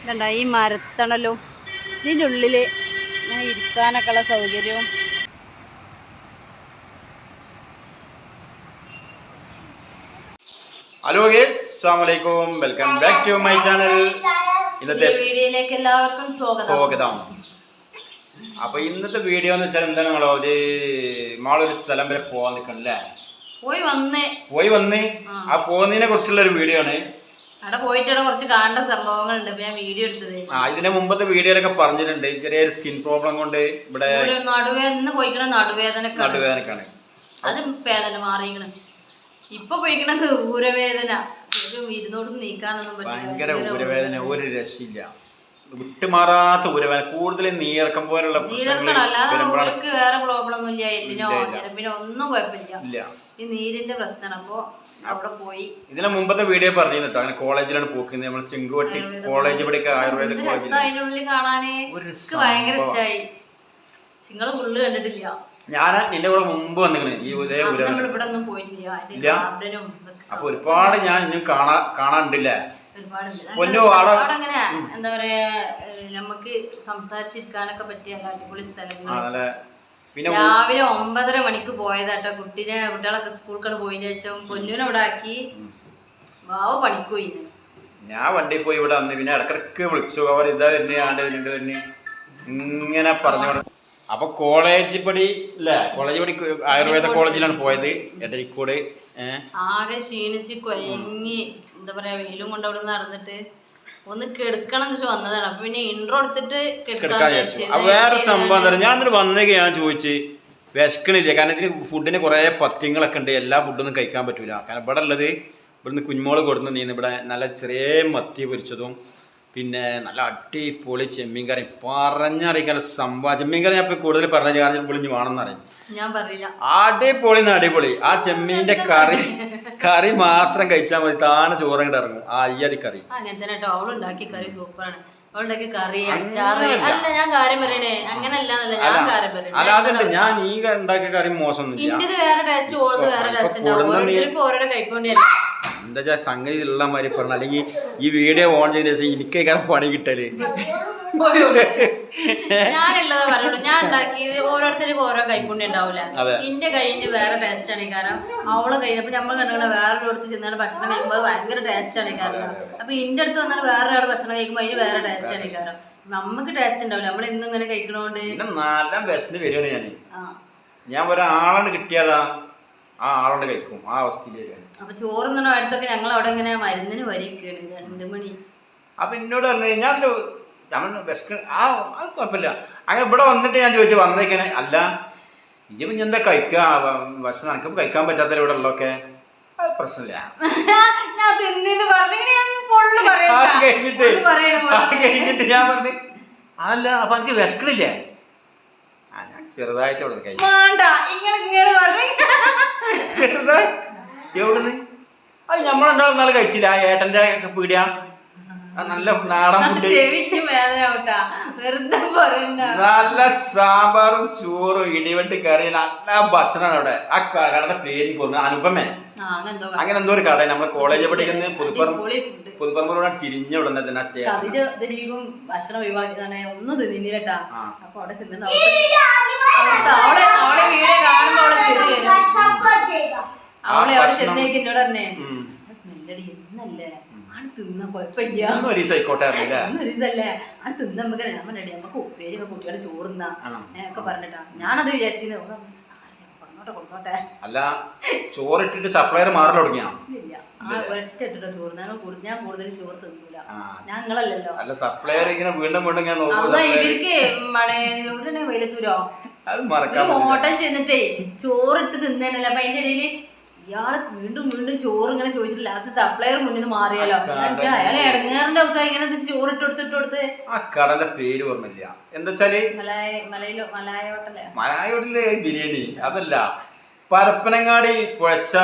കണ്ട ഈ മരത്തണലും ഇതിൻ്റെ ഉള്ളിൽ ഞാൻ ഇരിക്കാനൊക്കെ ഉള്ള സൗകര്യവും. ഹലോ അസ്സലാമു അലൈക്കും, welcome back to my channel. ഇന്നത്തെ വീഡിയോയിലേക്ക് എല്ലാവർക്കും സ്വാഗതം. അപ്പൊ ഇന്നത്തെ വീഡിയോ എന്ന് വെച്ചാൽ എന്താണ്, നിങ്ങളോ നമ്മളൊരു സ്ഥലം വരെ പോവാൻ നിൽക്കണല്ലേ, പോയി വന്ന് ആ പോകുന്നതിനെ കുറിച്ചുള്ള ഒരു വീഡിയോ ആണ്. അവിടെ പോയിട്ട് കുറച്ച് കാണേണ്ട സംഭവങ്ങളുണ്ട്, ഞാൻ വീഡിയോ എടുത്തത്. ഇതിന്റെ മുമ്പത്തെ വീഡിയോയിലൊക്കെ പറഞ്ഞിട്ടുണ്ട്, ചെറിയൊരു സ്കിൻ പ്രോബ്ലം കൊണ്ട് ഇവിടെ നടുവേദനക്കാണ്. അത് വേദന മാറിയിക്കണ്. ഇപ്പൊ പോയിക്കണത് ഊരവേദന, നീക്കാനൊന്നും ഭയങ്കര ഊരവേദന, ഒരു രക്ഷയില്ല, വിട്ടുമാറാത്ത ഊരവേദന, കൂടുതൽ നീർക്കം പോലുള്ള വേറെ പ്രോബ്ലം ഒന്നും ഇല്ല, എല്ലിനോ ഞരമ്പിനോ ഒന്നും കുഴപ്പമില്ല, ഈ നീരിന്റെ പ്രശ്നമാണ്. അപ്പൊ അവിടെ പോയി ഇതിന് മുമ്പത്തെ വീഡിയോ പറഞ്ഞിട്ടോ, അങ്ങനെ കോളേജിലാണ് പോക്കുന്നത്, നമ്മൾ ചെങ്കുവട്ടി കോളേജ്, ഇവിടെ ആയുർവേദ കോളേജിൽ. അതിന്റെ ഉള്ളിൽ കാണാന് ഭയങ്കര ഇഷ്ടമായി. നിങ്ങള് ഫുള്ള് കണ്ടിട്ടില്ല, ഞാൻ നിന്റെ കൂടെ മുമ്പ് വന്നിക്കണ് ഈ ഇവിടെ ഒന്നും പോയിട്ടില്ല. അപ്പൊ ഒരുപാട് ഞാൻ ഇനി കാണാണ്ടില്ലേ, അങ്ങനെ എന്താ പറയാ, നമുക്ക് സംസാരിച്ചിരിക്കാനൊക്കെ പറ്റിയ അടിപൊളി സ്ഥലങ്ങൾ. പിന്നെ രാവിലെ 9:30 മണിക്ക് പോയതാട്ടോ. കുട്ടികളൊക്കെ സ്കൂളിൽ പോയതിനു ശേഷം പൊന്നൂനെ ഇവിടെ ആക്കി വാവ് പണിക്ക് പോയി. ഞാൻ വണ്ടിയിൽ പോയി ഇവിടെ വന്ന് പിന്നെ ഇടക്കിടക്ക് വിളിച്ചു, അവർ ഇതാ വരുന്നേ ആണ്ട് വരുന്നേ ഇങ്ങനെ പറഞ്ഞു. അപ്പൊ കോളേജ് പടി അല്ലേ, കോളേജ് പടി ആയുർവേദ കോളേജിലാണ് പോയത്, എടരിക്കോട്. ആകെ ക്ഷീണിച്ച് കൊയങ്ങി, എന്താ പറയാ, വെയിലും കൊണ്ട് അവിടെ നടന്നിട്ട് ഒന്ന് കെടുക്കണം എന്ന് വെച്ചാൽ വന്നതാണ്. അപ്പൊ പിന്നെ ഇൻട്രോ എടുത്തിട്ട് വേറെ സംഭവം എന്താ പറയുക, ഞാൻ എന്നിട്ട് വന്നേക്ക് ഞാൻ ചോദിച്ച് വിശക്കണില്ല, കാരണം ഇതിന് ഫുഡിന് കുറെ പത്യങ്ങളൊക്കെ ഉണ്ട്, എല്ലാ ഫുഡൊന്നും കഴിക്കാൻ പറ്റൂല. കാരണം ഇവിടെ ഉള്ളത് ഇവിടുന്ന് കുഞ്ഞുമോള് കൊടുന്ന് നീന്ന് ഇവിടെ നല്ല ചെറിയ മത്തി പൊരിച്ചതും പിന്നെ നല്ല അടിപൊളി ചെമ്മീൻ കറി, പറഞ്ഞറിയിക്കാൻ സംഭവം. ചെമ്മീൻ കറി ഞാൻ ഇപ്പൊ കൂടുതൽ പറഞ്ഞു, കാരണം പൊളിഞ്ഞ് വേണമെന്ന് അറിയാം, ഞാൻ പറയില്ല. അടിപൊളിന്ന് അടിപൊളി. ആ ചെമ്മീന്റെ കറി മാത്രം കഴിച്ചാൽ മതി, താനെ ചോറങ്ങോട്ട് ഇറങ്ങും. ആ അയ്യതി കറി അങ്ങനെ തന്നെ കേട്ടോ, അവളുണ്ടാക്കിയ കറി സൂപ്പറാണ്. അവളുണ്ടാക്കിയ കറി അച്ചാറ് അല്ല, ഞാൻ കാര്യം പറയണേ, അങ്ങനല്ല, ഞാൻ കാര്യം പറയണേ. അല്ലാതെ ഞാൻ ഈ ഉണ്ടാക്കിയ കറി മോശമൊന്നുമില്ല, ഇന്റത് വേറെ ടേസ്റ്റ്, ഓളത് വേറെ ടേസ്റ്റ് ഉണ്ടാവും, ഓരോരുത്തർക്കും ഓരോ കൈക്കൊണ്ടല്ലേ. എന്താ വെച്ചാൽ സംഗതി ഉള്ള മാതിരി പറഞ്ഞു, അല്ലെങ്കിൽ ഈ വീഡിയോ ഓൺ ചെയ്ത ശേഷം എനിക്കേക്കാരം പണി കിട്ടല്. ഞാനുള്ളത് പറയുള്ളൂ, ഞാൻ ഉണ്ടാക്കിയത് ഓരോരുത്തർക്കും ഓരോ കൈപ്പുണ്യം ഉണ്ടാവില്ല. എന്റെ കൈയിന്റെ വേറെ ടേസ്റ്റ് ആണ് കാരണം, അവളെ കൈ അപ്പൊ നമ്മൾ കണ്ടുകൊണ്ട് വേറെ അടുത്ത് ചെന്നാണ് ഭക്ഷണം കഴിക്കുമ്പോൾ ഭയങ്കര ടേസ്റ്റ് ആണ് കാരണം. അപ്പൊ എന്റെ അടുത്ത് വന്നാൽ വേറെ ആൾ ഭക്ഷണം കഴിക്കുമ്പോൾ അതിന് വേറെ ടേസ്റ്റ് ആണ് കാരണം, നമുക്ക് ടേസ്റ്റ് ഉണ്ടാവില്ല, നമ്മൾ ഇന്നും ഇങ്ങനെ കഴിക്കണോണ്ട്. നല്ല ബെസ്റ്റ് വരികയാണ് ഞാൻ ഒരാളാണ് കിട്ടിയതാ, ആ ആളോണ്ട് കഴിക്കും, ആ അവസ്ഥയിലേക്ക്. അപ്പൊ ചോറുന്നോ അടുത്തൊക്കെ ഞങ്ങൾ അവിടെ ഇങ്ങനെ മരുന്നിന് വരികയാണ് 2 മണി. അപ്പൊ എന്നോട് പറഞ്ഞു ഞാൻ വിശക്ക് അത് കുഴപ്പമില്ല. അങ്ങനെ ഇവിടെ വന്നിട്ട് ഞാൻ ചോദിച്ചു വന്നേക്കാനെ, അല്ല ഇജ്ജ് പിന്നെ എന്താ കഴിക്കുക ഭക്ഷണം, എനിക്ക് കഴിക്കാൻ പറ്റാത്ത ഇവിടെ ഉള്ളതൊക്കെ, അത് പ്രശ്നമില്ല. കഴിഞ്ഞിട്ട് ഞാൻ പറഞ്ഞു അതല്ല, അപ്പൊ എനിക്ക് വിശക്കണില്ലേ, ഞാൻ ചെറുതായിട്ട് അവിടെ കഴിച്ചു. ചെറുതായി എവിടുന്ന്, അത് നമ്മളെന്താളും നാളെ കഴിച്ചില്ല, ആ ഏട്ടന്റെ പീടിയ നല്ല നാടൻ ഫുഡ്, നല്ല സാമ്പാറും ചോറും ഇടിവെട്ടി കറി, നല്ല ഭക്ഷണമാണ് അവിടെ. ആ കടയുടെ പേര് പറഞ്ഞു അനുപമേ, അങ്ങനെ എന്തോ ഒരു കട, നമ്മളെ കോളേജ് പഠിക്കുന്ന പുതുപ്പറമ്പൂടെ തിരിഞ്ഞ ഉടനെ തന്നെ ഭക്ഷണം ഒഴിവാക്കിയതാണ്, ഒന്നും തിന്നില്ലട്ടാ. അപ്പൊ അവിടെ ചെന്നിട്ട് അവളെ അവിടെ ചെന്നേക്ക് എന്നോട് പറഞ്ഞേ, സ്മെല്ലടി എന്നല്ലേ തിന്ന കുഴപ്പമില്ല, ഒരീസല്ലേ അത് തിന്ന നമുക്ക് റെഡി, നമുക്ക് ഉപ്പേരി കുട്ടികളെ ചോറുന്ന ഒക്കെ പറഞ്ഞിട്ടാ. ഞാനത് വിചാരിച്ചിരുന്നു കൊണ്ടോട്ടെ. അല്ല ചോറിട്ടിട്ട് സപ്ലയർ മാറി തുടങ്ങിയാ? ഇല്ല, ഒരൊറ്റ ഇട്ടിട്ട് ചോറ്, ഞാൻ കൂടുതൽ ചോറ് തിന്നൂല, ഞങ്ങളല്ലല്ലോ. അല്ല സപ്ലയർ ഇങ്ങനെ വീണ്ടും വീണ്ടും ഇവർക്ക് എവിടെ വെയിലത്തൂരോ ഹോട്ടൽ ചെന്നിട്ടേ ചോറിട്ട് തിന്നേണല്ലോ. അപ്പൊ അതിന്റെ ഇടയില് ഇയാള് വീണ്ടും വീണ്ടും ചോറ് ഇങ്ങനെ ചോദിച്ചിട്ട് ലാസ്റ്റ് സപ്ലയർ മുന്നിൽ നിന്ന് മാറിയാലോ, അയാളെ ഇടങ്ങേറിന്റെ അവസ്ഥ ഇങ്ങനെ ചോറിട്ട് കൊടുത്ത്. ആ കടന്റെ പേര് ഓർമ്മയില്ല, എന്താ വെച്ചാല് മലായ ഹോട്ടല് ബിരിയാണി അതല്ല, പരപ്പനങ്ങാടി പുഴച്ച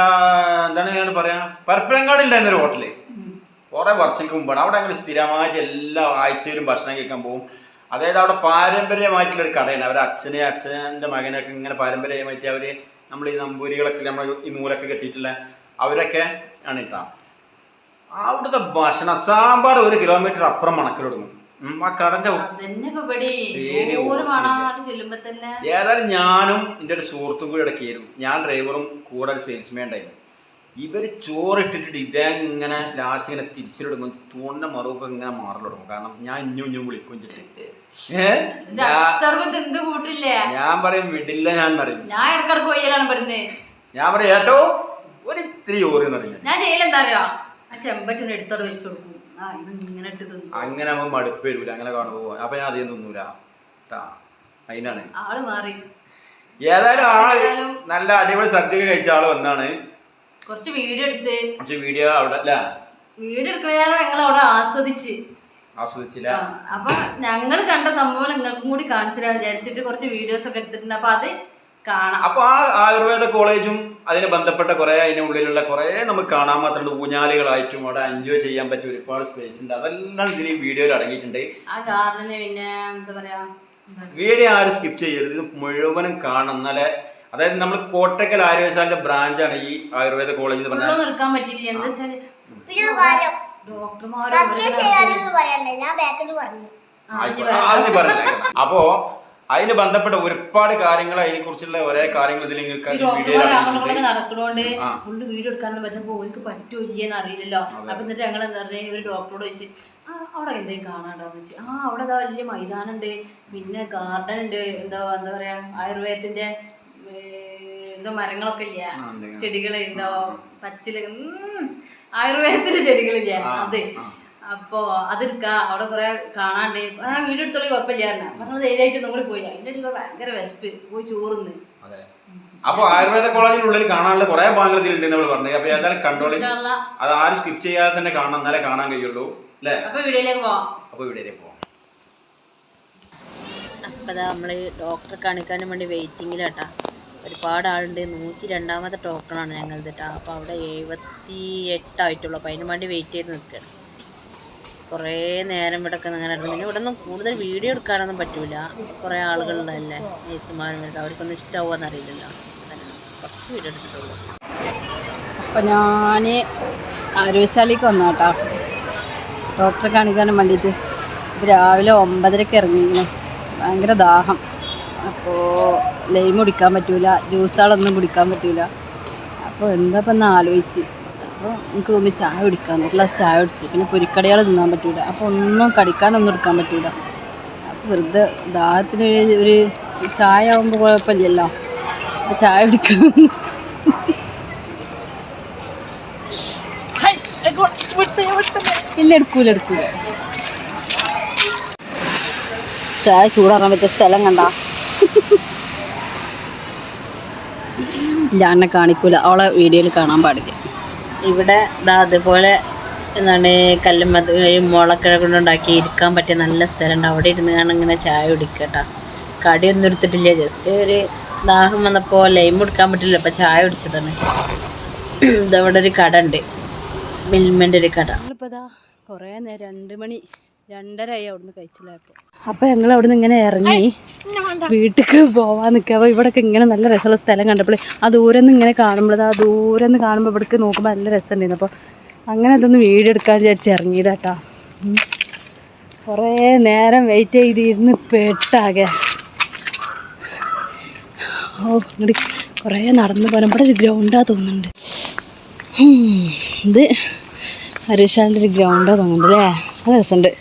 എന്താണ് ഞാൻ പറയാ, പരപ്പനങ്ങാടി ഉണ്ടായിരുന്നൊരു ഹോട്ടല് കുറെ വർഷങ്ങൾക്ക് മുമ്പാണ്. അവിടെ അങ്ങനെ സ്ഥിരമായിട്ട് എല്ലാ ആഴ്ചയിലും ഭക്ഷണം കഴിക്കാൻ പോകും. അതായത് അവിടെ പാരമ്പര്യമായിട്ടുള്ളൊരു കടയാണ്, അവരെ അച്ഛന്റെ മകനൊക്കെ ഇങ്ങനെ പാരമ്പര്യമായിട്ട് അവര് നമ്മൾ ഈ നമ്പൂരികളൊക്കെ നമ്മൾ ഈ നൂലൊക്കെ കെട്ടിയിട്ടുള്ള അവരൊക്കെ ആണ് കേട്ടോ. അവിടുത്തെ ഭക്ഷണം സാമ്പാർ 1 കിലോമീറ്റർ അപ്പുറം മണക്കൽ തുടങ്ങും. ആ കടന്റെ ഏതായാലും ഞാനും എൻ്റെ ഒരു സുഹൃത്തും കൂടി ഇടയ്ക്കായിരുന്നു. ഞാൻ ഡ്രൈവറും കൂടെ ഒരു സെയിൽസ്മാൻ ഉണ്ടായിരുന്നു. ഇവര് ചോറിട്ടിട്ട് ഇതെങ്ങനെ ലാസ്റ്റ് ഇങ്ങനെ തിരിച്ചിടും തൂണിന്റെ മറുപൊക്കെ ഇങ്ങനെ മാറി തുടങ്ങും. കാരണം ഞാൻ ഇഞ്ഞും വിളിക്കും ചെയ്തിട്ട് ഞാൻ പറയും വിടില്ല. ഞാൻ പറയും ഏട്ടോ ഒരു ഇത്തിരി ചോറ് പറയും. അങ്ങനെ ആവുമ്പോ മടുപ്പ് വരൂല. അങ്ങനെ കാണുമ്പോ അപ്പൊ ഞാൻ അധികം തിന്നൂല അതിനാണ് ആള് മാറി. ഏതായാലും ആള് നല്ല അടിപൊളി സദ്യ കഴിച്ച ആള് വന്നാണ്. കുറച്ച് വീഡിയോ അവിടെ അല്ല വീഡിയോ എടുക്കണ ഞങ്ങൾ അവിടെ ആസ്വദിച്ചില്ല. അപ്പൊ ഞങ്ങൾ കണ്ട സംഭവം നിങ്ങൾക്കും കൂടി കാണിച്ചു തരാൻ വിചാരിച്ചിട്ട് കുറച്ച് വീഡിയോസ് ഒക്കെ എടുത്തിട്ടുണ്ട്. അപ്പൊ അത് കാണാം. അപ്പൊ ആ ആയുർവേദ കോളേജും അതിന് ബന്ധപ്പെട്ട കുറെ അതിനുള്ളിലുള്ള കുറെ നമുക്ക് കാണാൻ മാത്രമുണ്ട്. ഊഞ്ഞാലുകളായിട്ടും അവിടെ എൻജോയ് ചെയ്യാൻ പറ്റിയ ഒരുപാട് സ്പേസ് ഉണ്ട്. അതെല്ലാം ഇതിൽ വീഡിയോയിൽ അടങ്ങിയിട്ടുണ്ട്. ആ ഗാർഡന് പിന്നെ എന്താ പറയാ, വീഡിയോ ആരും സ്കിപ്പ് ചെയ്യരുത്. ഇത് മുഴുവനും കാണണം. എന്നാലേ അതായത് നമ്മൾ കോട്ടക്കൽ ആയുർവേദശാലയുടെ ബ്രാഞ്ചാണ് ഈ ആയുർവേദ കോളേജ് എന്ന് പറഞ്ഞാൽ. നിർക്കാൻ പറ്റില്ല. എന്താ വെച്ചാല് അപ്പോ അതിന് ബന്ധപ്പെട്ട ഒരുപാട് കാര്യങ്ങൾ അതിനെ കുറിച്ചുള്ള ഒരേ കാര്യങ്ങൾ ഇതിൽ നടക്കണോണ്ട് ഫുള്ള് വീഡിയോ എടുക്കാനൊന്നും പറ്റുമ്പോ ഓൾക്ക് പറ്റുമോ ഇല്ലെന്ന് അറിയില്ലല്ലോ. അപ്പൊ എന്നിട്ട് ഞങ്ങൾ എന്താ പറയുക, ഒരു ഡോക്ടറോട് ചോദിച്ചു അവിടെ എന്തെങ്കിലും കാണാണ്ടാന്ന് വെച്ച്. അവിടെ ഇതാ വലിയ മൈതാനം ഉണ്ട്, പിന്നെ ഗാർഡൻ ഉണ്ട്, എന്താ പറയാ ആയുർവേദത്തിന്റെ എന്തോ മരങ്ങളൊക്കെ ഇല്ല, ചെടികള് എന്തോ പച്ചില ആയുർവേദത്തിന്റെ ചെടികളില്ല അത്. അപ്പൊ അതെടുക്ക അവിടെ കുറെ കാണാണ്ട് വീഡിയോ എടുത്തോളി കുഴപ്പമില്ലായിരുന്നു. പറഞ്ഞത് ധൈര്യമായിട്ട് നമ്മൾ പോയി. അതിന്റെ അടിയിൽ ഭയങ്കര വിശപ്പ്, പോയി ചോറുന്ന്. അപ്പൊ ആയുർവേദ കോളേജിനുള്ളിൽ കാണാനുള്ള കുറെ ഭാഗങ്ങൾ ഇതിലുണ്ട് നമ്മൾ പറഞ്ഞത്. അപ്പൊ ഏതായാലും കണ്ടോളി, അത് ആരും സ്കിപ്പ് ചെയ്യാതെ തന്നെ കാണണം, എന്നാലേ കാണാൻ കഴിയുള്ളൂ അല്ലേ. അപ്പൊ വീഡിയോയിലേക്ക് പോവാം. അപ്പൊ നമ്മള് ഡോക്ടറെ കാണിക്കാനും വേണ്ടി വെയിറ്റിങ്ങിലാട്ടാ. ഒരുപാട് ആളുണ്ട്. 102ാമത്തെ ടോക്കണാണ് ഞങ്ങളത് കേട്ടോ. അപ്പോൾ അവിടെ 78 ആയിട്ടുള്ളൂ. അപ്പോൾ അതിന് വേണ്ടി വെയിറ്റ് ചെയ്ത് നിൽക്കുകയാണ്. കുറേ നേരം ഇവിടെ ഒക്കെ അങ്ങനെ ഇറങ്ങി. പിന്നെ ഇവിടെ ഒന്നും കൂടുതൽ വീഡിയോ എടുക്കാനൊന്നും പറ്റൂല. കുറേ ആളുകളുള്ളതല്ലേ, നേഴ്സുമാരും വരുന്നത്, അവർക്കൊന്നും ഇഷ്ടമാവുമെന്ന് അറിയില്ലല്ലോ. കുറച്ച് വീഡിയോ എടുത്തിട്ടുള്ളൂ. അപ്പോൾ ഞാൻ ആരോഗ്യശാലയ്ക്ക് വന്നു കേട്ടോ, ഡോക്ടറെ കാണിക്കാനും വേണ്ടിയിട്ട്. ഇപ്പോൾ രാവിലെ 9:30 ഇറങ്ങിയിരുന്നു. ഭയങ്കര ദാഹം. അപ്പോൾ ലൈം കുടിക്കാൻ പറ്റൂല, ജ്യൂസുകളൊന്നും കുടിക്കാൻ പറ്റൂല. അപ്പോൾ എന്താ ഇപ്പം എന്ന് ആലോചിച്ച്, അപ്പോൾ എനിക്ക് തോന്നി ചായ കുടിക്കാൻ. ഒരു ഗ്ലാസ് ചായ കുടിച്ചു. പിന്നെ പൊരിക്കടികൾ തിന്നാൻ പറ്റൂല. അപ്പോൾ ഒന്നും കടിക്കാനൊന്നും എടുക്കാൻ പറ്റൂല. അപ്പോൾ വെറുതെ ദാഹത്തിന് ഒരു ചായ ആകുമ്പോൾ കുഴപ്പമില്ലല്ലോ, അപ്പോൾ ചായ കുടിക്കാൻ ഇല്ല, എടുക്കൂല. ചായ ചൂടാറാൻ പറ്റിയ സ്ഥലം കണ്ട ഇല്ല, എന്നെ കാണിക്കൂല. അവളെ വീഡിയോയിൽ കാണാൻ പാടില്ല. ഇവിടെ ഇതാ അതുപോലെ എന്താണ് കല്ലുമ്മ മുളക്കിഴ കൊണ്ടുണ്ടാക്കി ഇരിക്കാൻ പറ്റിയ നല്ല സ്ഥലമുണ്ട്. അവിടെ ഇരുന്ന് കാണാൻ ഇങ്ങനെ ചായ കുടിക്കട്ടാ. കടിയൊന്നും എടുത്തിട്ടില്ല, ജസ്റ്റ് ഒരു ദാഹം വന്നപ്പോൾ ലൈം കുടിക്കാൻ പറ്റില്ല, അപ്പോൾ ചായ കുടിച്ചതാണ്. ഇതവിടെ ഒരു കട ഉണ്ട്, മിൽമൻ്റെ ഒരു കട. നമ്മളിപ്പോൾ ഇതാ കുറേ നേരം 2 മണി 2:30 അവിടുന്ന് കഴിച്ചില്ലായപ്പോൾ. അപ്പോൾ ഞങ്ങൾ അവിടുന്ന് ഇങ്ങനെ ഇറങ്ങി വീട്ടിലേക്ക് പോകാൻ നിൽക്കുക. അപ്പോൾ ഇവിടെയൊക്കെ ഇങ്ങനെ നല്ല രസമുള്ള സ്ഥലം കണ്ടപ്പോൾ ആ ദൂരം നിന്ന് ഇങ്ങനെ കാണുമ്പോൾ, ആ ദൂരം നിന്ന് കാണുമ്പോൾ ഇവിടേക്ക് നോക്കുമ്പോൾ നല്ല രസമുണ്ടായിരുന്നു. അപ്പോൾ അങ്ങനെ അതൊന്ന് വീഡിയോ എടുക്കാൻ വിചാരിച്ച് ഇറങ്ങിയതാട്ടാ. കുറേ നേരം വെയിറ്റ് ചെയ്തിരുന്ന് പെട്ടാകെ. ഇങ്ങോട്ട് കുറേ നടന്ന് പോകാൻ ഇവിടെ ഒരു ഗ്രൗണ്ടാണ് തോന്നുന്നുണ്ട്. ഇത് ഹരീഷാലിൻ്റെ ഒരു ഗ്രൗണ്ടാണ് തോന്നുന്നുണ്ട് അല്ലേ, നല്ല രസമുണ്ട്.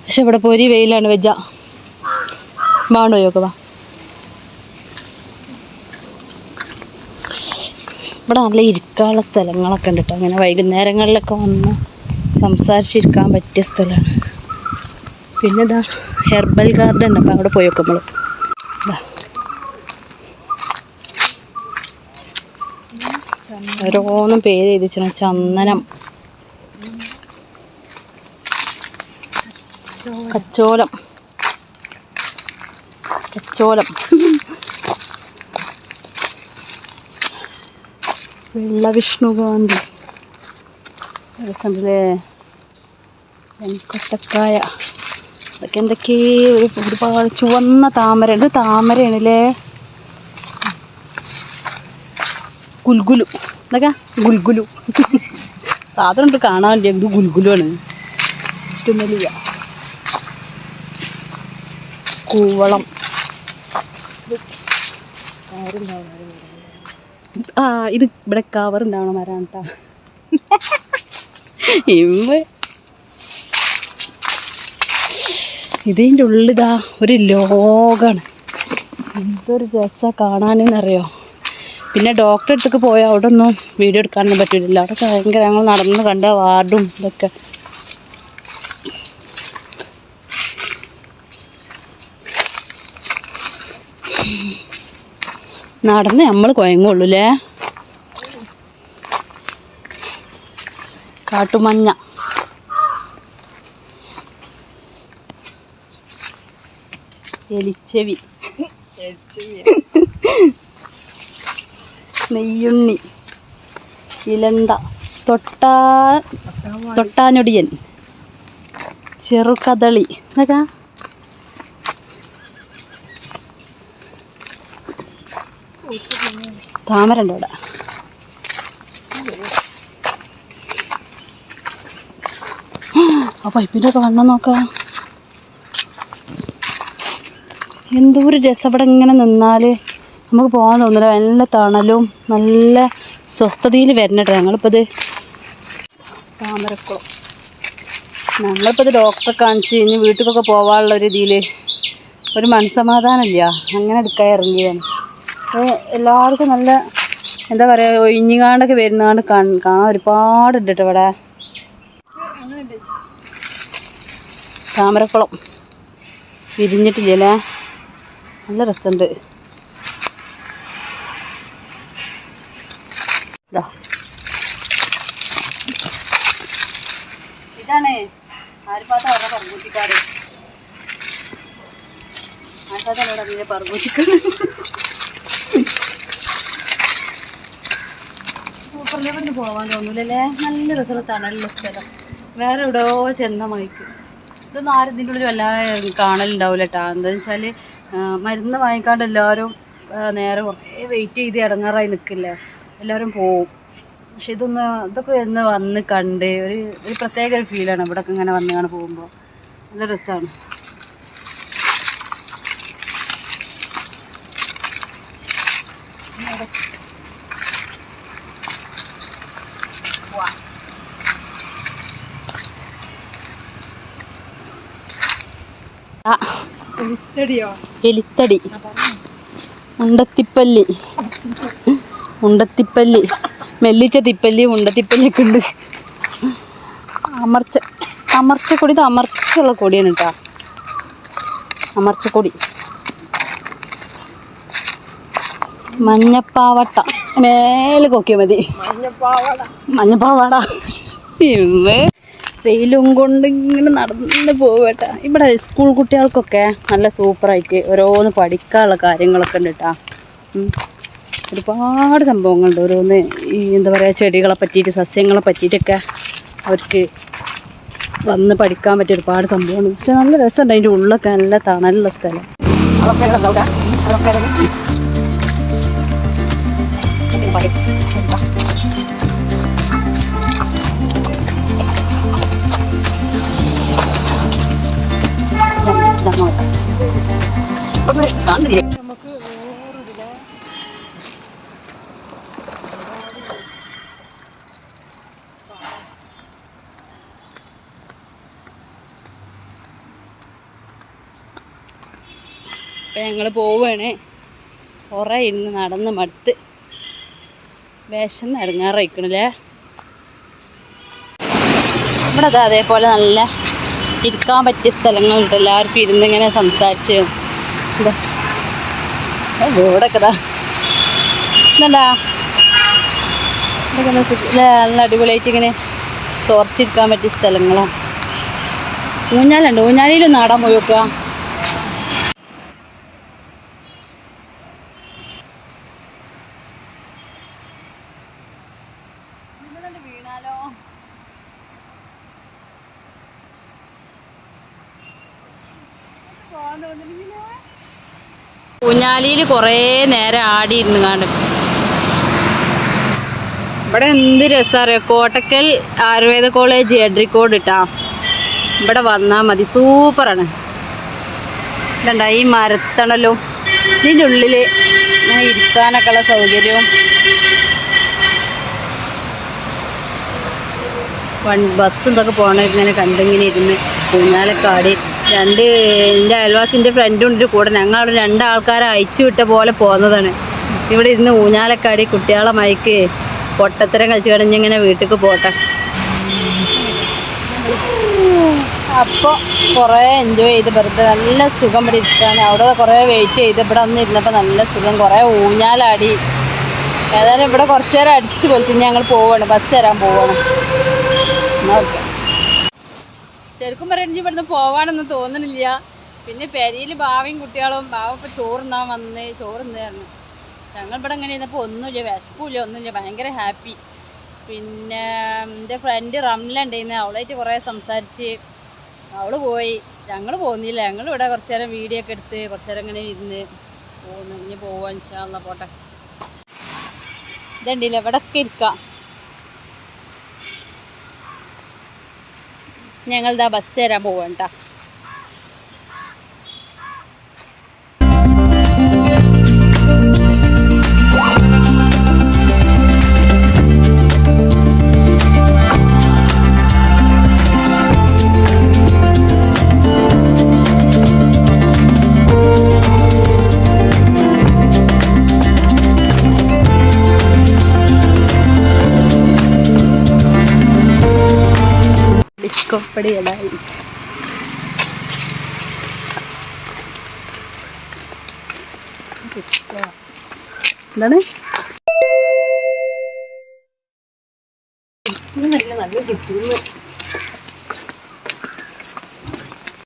പക്ഷെ ഇവിടെ പൊരി വെയിലാണ്. വെജ വാണ്ടോ യോക്കെ വാ. ഇവിടെ നല്ല ഇരിക്കാനുള്ള സ്ഥലങ്ങളൊക്കെ ഉണ്ട് കേട്ടോ. അങ്ങനെ വൈകുന്നേരങ്ങളിലൊക്കെ വന്ന് സംസാരിച്ചിരിക്കാൻ പറ്റിയ സ്ഥലമാണ്. പിന്നെ ഇതാ ഹെർബൽ ഗാർഡൻ. അപ്പം അവിടെ പോയി നോക്കാം നമ്മൾ. ഓരോന്നും പേര് എഴുതിച്ചു. ചന്ദനം, കച്ചോലം, വെള്ള വിഷ്ണുകാന്തി, രസമുണ്ടല്ലേ, കൊട്ടക്കായ, അതൊക്കെ എന്തൊക്കെയോ ഒരുപാട് ചുവന്ന താമര. ഇത് താമരയാണല്ലേ. ഗുൽഗുലു, എന്തൊക്കെ ഗുൽഗുലു സാധനം ഉണ്ട് കാണാനില്ല, എന്ത് ഗുൽഗുലാണ്. ഇഷ്ടമല്ല കൂവളം. ആ ഇത് ഇവിടെ കവറുണ്ടാവണം മരം കേട്ടാ. ഇതിൻ്റെ ഉള്ളിതാ ഒരു ലോകാണ്. എന്തൊരു രസമാണ് കാണാനെന്നറിയോ. പിന്നെ ഡോക്ടറെ അടുത്തേക്ക് പോയാൽ അവിടെ ഒന്നും വീഡിയോ എടുക്കാനൊന്നും പറ്റില്ല. അവിടെ ഭയങ്കര ഞങ്ങൾ നടന്ന് കണ്ട വാർഡും ഇതൊക്കെ. നടന്ന് നമ്മൾ കുഴങ്ങുള്ളൂ അല്ലേ. കാട്ടുമഞ്ഞ, എലിച്ചെവി, നെയ്യുണ്ണി, ഇലന്ത, തൊട്ടാനൊടിയൻ, ചെറുകദളി, എന്നൊക്കെ താമരണ്ട് അവിടെ. ആ പൈപ്പിൻ്റെ ഒക്കെ വണ്ണം നോക്കാം. എന്തോ ഒരു രസം ഇവിടെ ഇങ്ങനെ നിന്നാൽ നമുക്ക് പോകാൻ തോന്നില്ല. നല്ല തണലും നല്ല സ്വസ്ഥതയിൽ വരണട്ടോ. ഞങ്ങളിപ്പോൾ ഇത് താമരക്കുളം, ഞങ്ങളിപ്പോൾ ഇത് ഡോക്ടറെ കാണിച്ച് ഇനി വീട്ടിലൊക്കെ പോകാനുള്ളൊരു ഇതിൽ ഒരു മനസ്സമാധാനമില്ല. അങ്ങനെ എടുക്കാൻ ഇറങ്ങിയതാണ്. എല്ലാവർക്കും നല്ല എന്താ പറയുക, ഒഴിഞ്ഞുകാണ്ടൊക്കെ വരുന്നതാണ്ട് കാണാൻ ഒരുപാടുണ്ട് കേട്ടോ ഇവിടെ. താമരക്കുളം വിരിഞ്ഞിട്ടില്ലേ, നല്ല രസമുണ്ട്. ഇതാണ് ആരിപ്പാത്ത അവരുടെ പറമ്പൂച്ചിക്കാട്. ആരിപ്പാത്ത അവിടെ അതിൻ്റെ പറമ്പൂച്ചിക്കാട്. സൂപ്പറിലേക്ക് പോകാൻ തോന്നൂലല്ലേ. നല്ല രസമുള്ള തണലുള്ള സ്ഥലം. വേറെ എവിടെയോ ചെന്ന മയക്കും. ഇതൊന്നും ആരും ഇതിൻ്റെ ഉള്ളിൽ വല്ലാതെ കാണലുണ്ടാവില്ല കേട്ടോ. എന്താണെന്ന് വെച്ചാൽ മരുന്ന് വാങ്ങിക്കാണ്ട് എല്ലാവരും നേരെ കുറേ വെയിറ്റ് ചെയ്ത് ഇടങ്ങാറായി നിൽക്കില്ല, എല്ലാവരും പോവും. പക്ഷെ ഇതൊക്കെ ഒന്ന് വന്ന് കണ്ട് ഒരു പ്രത്യേക ഒരു ഫീലാണ് ഇവിടെയൊക്കെ ഇങ്ങനെ വന്ന് കാണാൻ പോകുമ്പോൾ. നല്ല രസമാണ്. എലിത്തടി, ഉണ്ടത്തിപ്പല്ലി, മെല്ലിച്ച തിപ്പല്ലി, ഉണ്ടത്തിപ്പല്ലിയൊക്കെ ഉണ്ട്. അമർച്ചക്കൊടി, ഇത് അമർച്ചുള്ള കൊടിയാണ് കേട്ടോ. അമർച്ചക്കൊടി, മഞ്ഞപ്പാവട്ട, മേലെ കൊക്കിയാൽ മതി. മഞ്ഞപ്പാവാട. വെയിലും കൊണ്ട് ഇങ്ങനെ നടന്ന് പോകട്ടാ. ഇവിടെ സ്കൂൾ കുട്ടികൾക്കൊക്കെ നല്ല സൂപ്പറായിട്ട് ഓരോന്ന് പഠിക്കാനുള്ള കാര്യങ്ങളൊക്കെ ഉണ്ട് കേട്ടോ. ഒരുപാട് സംഭവങ്ങളുണ്ട്. ഓരോന്ന് ഈ എന്താ പറയുക, ചെടികളെ പറ്റിയിട്ട് സസ്യങ്ങളെ പറ്റിയിട്ടൊക്കെ അവർക്ക് വന്ന് പഠിക്കാൻ പറ്റിയ ഒരുപാട് സംഭവമാണ്. പക്ഷെ നല്ല രസമുണ്ട്. അതിൻ്റെ ഉള്ളൊക്കെ നല്ല തണലുള്ള സ്ഥലം. നമുക്ക് വേറൊരിതിലെ ഇപ്പം ഞങ്ങൾ പോവുകയാണ്. കുറേ ഇന്ന് നടന്ന് മടുത്ത് വിശന്ന് ഇറങ്ങാറായിക്കണല്ലേ. ഇവിടെ അതേപോലെ നല്ല ഇരിക്കാൻ പറ്റിയ സ്ഥലങ്ങളുണ്ട്. എല്ലാവർക്കും ഇരുന്നിങ്ങനെ സംസാരിച്ച് ഇവിടെയൊക്കെ ഇതെന്താ നല്ല അടിപൊളിയായിട്ട് ഇങ്ങനെ തോർത്തിരിക്കാൻ പറ്റിയ സ്ഥലങ്ങളാണ്. ഊഞ്ഞാലുണ്ട്. ഊഞ്ഞാലിലൊന്ന് ആടാൻ പോയി നോക്കുക. വീണാലോ. ഊഞ്ഞാലിയിൽ കുറേ നേരം ആടിയിരുന്നു കാണും. ഇവിടെ എന്ത് രസമറിയോ, കോട്ടക്കൽ ആയുർവേദ കോളേജ് എഡ്രിക്കോട് ഇട്ടാ, ഇവിടെ വന്നാൽ മതി, സൂപ്പറാണ്. ഇതുണ്ട ഈ മരത്തണലും ഇതിൻ്റെ ഉള്ളിൽ ഞാൻ ഇരിക്കാനൊക്കെ ഉള്ള സൗകര്യവും ബസ്സും ഇതൊക്കെ പോകണ ഇങ്ങനെ കണ്ടിങ്ങനെ ഇരുന്ന് ഊഞ്ഞാലക്കാടി. എൻ്റെ അയൽവാസിൻ്റെ ഫ്രണ്ടുണ്ട് കൂടെ, ഞങ്ങൾ 2 ആൾക്കാരെ അയച്ചു വിട്ട പോലെ പോകുന്നതാണ്. ഇവിടെ ഇരുന്ന് ഊഞ്ഞാലക്കാടി കുട്ടികളെ മയക്ക് പൊട്ടത്തരം കളിച്ച് കിടഞ്ഞിങ്ങനെ വീട്ടിലേക്ക് പോട്ടെ. അപ്പോൾ കുറേ എൻജോയ് ചെയ്ത് വെറുതെ നല്ല സുഖം ഇവിടെ ഇരിക്കാൻ. അവിടെ കുറേ വെയിറ്റ് ചെയ്ത് ഇവിടെ ഒന്ന് ഇരുന്നപ്പോൾ നല്ല സുഖം, കുറേ ഊഞ്ഞാലാടി. ഏതായാലും ഇവിടെ കുറച്ച് നേരം അടിച്ച് പൊളിച്ച് ഞങ്ങൾ പോവാണ്, ബസ് തരാൻ പോവാണ്. ഓക്കെ, ശരിക്കും പറയുകയാണെങ്കിൽ ഇവിടുന്ന് പോവാനൊന്നും തോന്നുന്നില്ല. പിന്നെ പെരിയിൽ ഭാവിയും കുട്ടികളും ഭാവം ഇപ്പോൾ ചോറുന്നാൻ വന്ന് ചോറുന്നായിരുന്നു. ഞങ്ങൾ ഇവിടെ ഇങ്ങനെ ഇരുന്നപ്പോൾ ഒന്നുമില്ല, വിശപ്പില്ല, ഒന്നുമില്ല, ഭയങ്കര ഹാപ്പി. പിന്നെ എൻ്റെ ഫ്രണ്ട് റംല ഉണ്ടായിരുന്നു, അവളായിട്ട് കുറേ സംസാരിച്ച് അവൾ പോയി. ഞങ്ങൾ പോകുന്നില്ല, ഞങ്ങൾ ഇവിടെ കുറച്ച് നേരം വീഡിയോ ഒക്കെ എടുത്ത് കുറച്ച് നേരം ഇങ്ങനെ ഇരുന്ന് പോകുന്നു. ഇനി പോവാൻ ഇൻഷാ അല്ലാഹ് പോട്ടെ. ഇതുണ്ടല്ലോ ഇവിടെയൊക്കെ ഇരിക്കാം. ഞങ്ങളിതാ ബസ് തരാൻ പോവാ. ഡിസ്കോപ്പടിയലായി എന്താണ് നല്ല കിട്ടുന്നു.